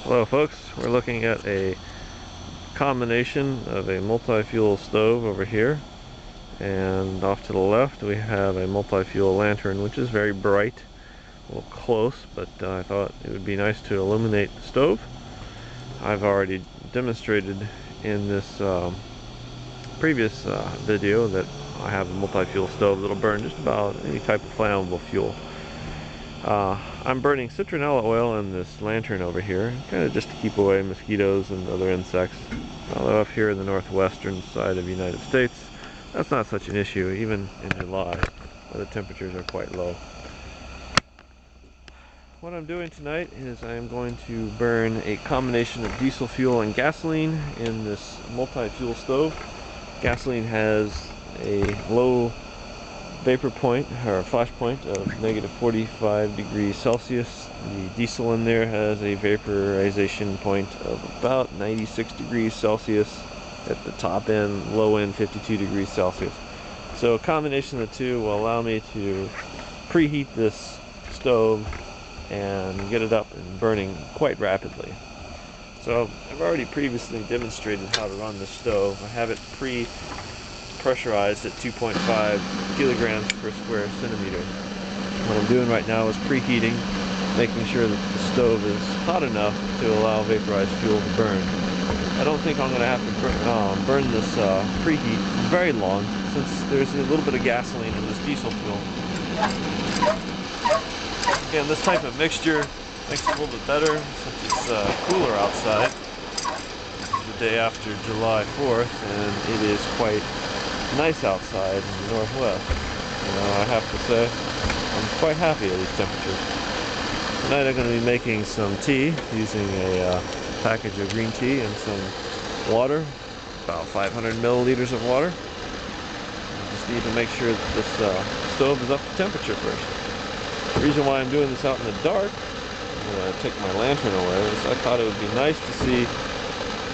Hello folks, we're looking at a combination of a multi-fuel stove over here, and off to the left we have a multi-fuel lantern, which is very bright, a little close, but I thought it would be nice to illuminate the stove. I've already demonstrated in this previous video that I have a multi-fuel stove that'll burn just about any type of flammable fuel. I'm burning citronella oil in this lantern over here, kind of just to keep away mosquitoes and other insects. Although up here in the northwestern side of the United States, that's not such an issue, even in July, where the temperatures are quite low. What I'm doing tonight is I'm going to burn a combination of diesel fuel and gasoline in this multi-fuel stove. Gasoline has a low vapor point, or flash point, of -45 degrees Celsius. The diesel in there has a vaporization point of about 96 degrees Celsius at the top end, low end 52 degrees Celsius. So a combination of the two will allow me to preheat this stove and get it up and burning quite rapidly. So I've already previously demonstrated how to run the stove. I have it pressurized at 2.5 kilograms per square centimeter. What I'm doing right now is preheating, making sure that the stove is hot enough to allow vaporized fuel to burn. I don't think I'm going to have to burn this preheat very long, since there's a little bit of gasoline in this diesel fuel. Again, this type of mixture makes it a little bit better since it's cooler outside. This is the day after July 4th, and it is quite nice outside in the northwest. I have to say, I'm quite happy at these temperatures. Tonight I'm going to be making some tea using a package of green tea and some water, about 500 milliliters of water. I just need to make sure that this stove is up to temperature first. The reason why I'm doing this out in the dark, I'm going to take my lantern away, is I thought it would be nice to see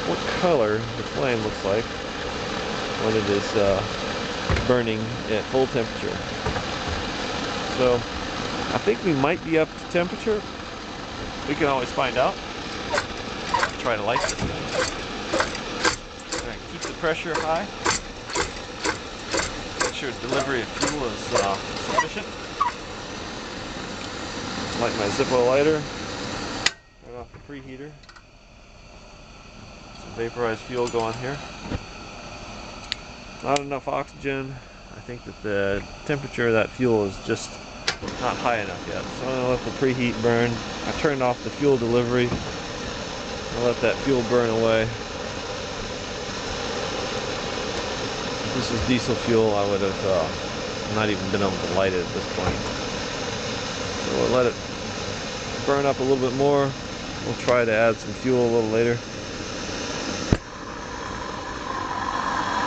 what color the flame looks like when it is burning at full temperature. So I think we might be up to temperature. We can always find out. Try to light this thing. Right, keep the pressure high. Make sure delivery of fuel is sufficient. Light my Zippo lighter. Turn off the preheater. Some vaporized fuel going here. Not enough oxygen. I think that the temperature of that fuel is just not high enough yet. So I'm going to let the preheat burn. I turned off the fuel delivery. I'll let that fuel burn away. If this was diesel fuel, I would have not even been able to light it at this point. So we'll let it burn up a little bit more. We'll try to add some fuel a little later.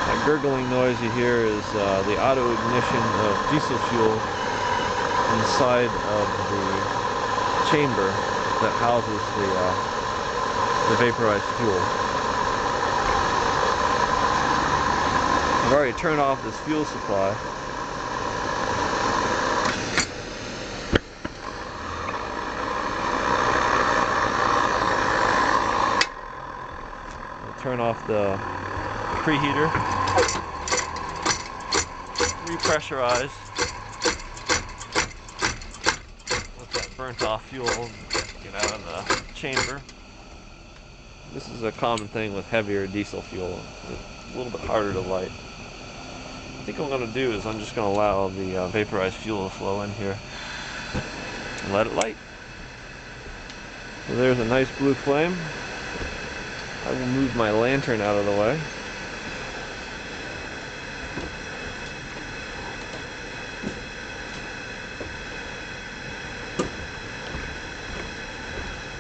That gurgling noise you hear is the auto ignition of diesel fuel inside of the chamber that houses the vaporized fuel. I've already turned off this fuel supply. I'll turn off the preheater, repressurize, let that burnt off fuel get out of the chamber. This is a common thing with heavier diesel fuel. It's a little bit harder to light. I think what I'm going to do is I'm just going to allow the vaporized fuel to flow in here and let it light. So there's a nice blue flame. I will move my lantern out of the way.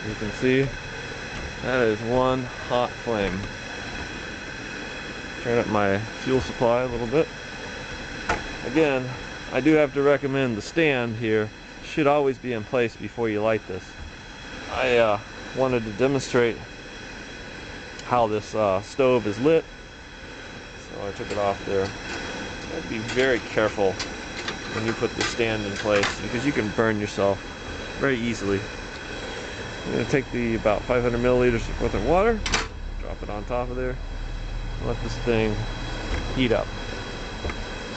You can see that is one hot flame. Turn up my fuel supply a little bit. Again, I do have to recommend the stand here should always be in place before you light this. I wanted to demonstrate how this stove is lit, so I took it off there. You have to be very careful when you put the stand in place because you can burn yourself very easily. I'm going to take the about 500 milliliters worth of water, drop it on top of there, and let this thing heat up.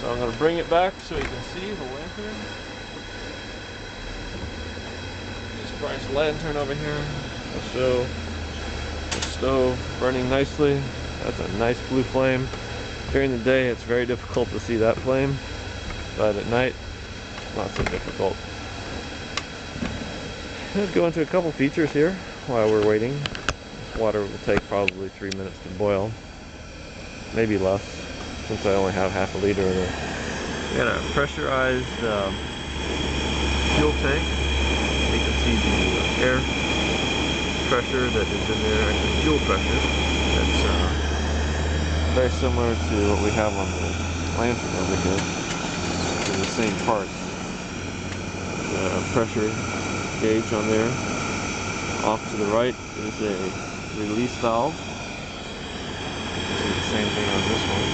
So I'm going to bring it back so you can see the lantern. This bright lantern over here. I'll show the stove burning nicely. That's a nice blue flame. During the day it's very difficult to see that flame, but at night not so difficult. Let's go into a couple features here while we're waiting. This water will take probably 3 minutes to boil, maybe less, since I only have half a liter in it. We got a pressurized fuel tank. You can see the air pressure that is in there, and the fuel pressure. That's very similar to what we have on the lantern over here. They're the same parts. The pressure gauge on there. Off to the right is a release valve. You can see the same thing on this one.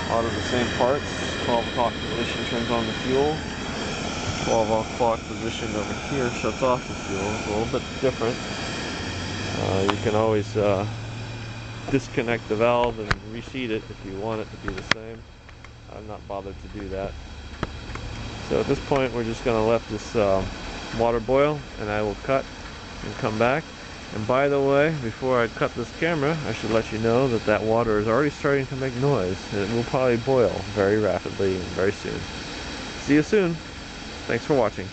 A lot of the same parts. 12 o'clock position turns on the fuel. 12 o'clock position over here shuts off the fuel. It's a little bit different. You can always disconnect the valve and reseat it if you want it to be the same. I'm not bothered to do that. So at this point we're just going to let this water boil, and I will cut and come back. And by the way, before I cut this camera, I should let you know that that water is already starting to make noise. It will probably boil very rapidly and very soon. See you soon. Thanks for watching.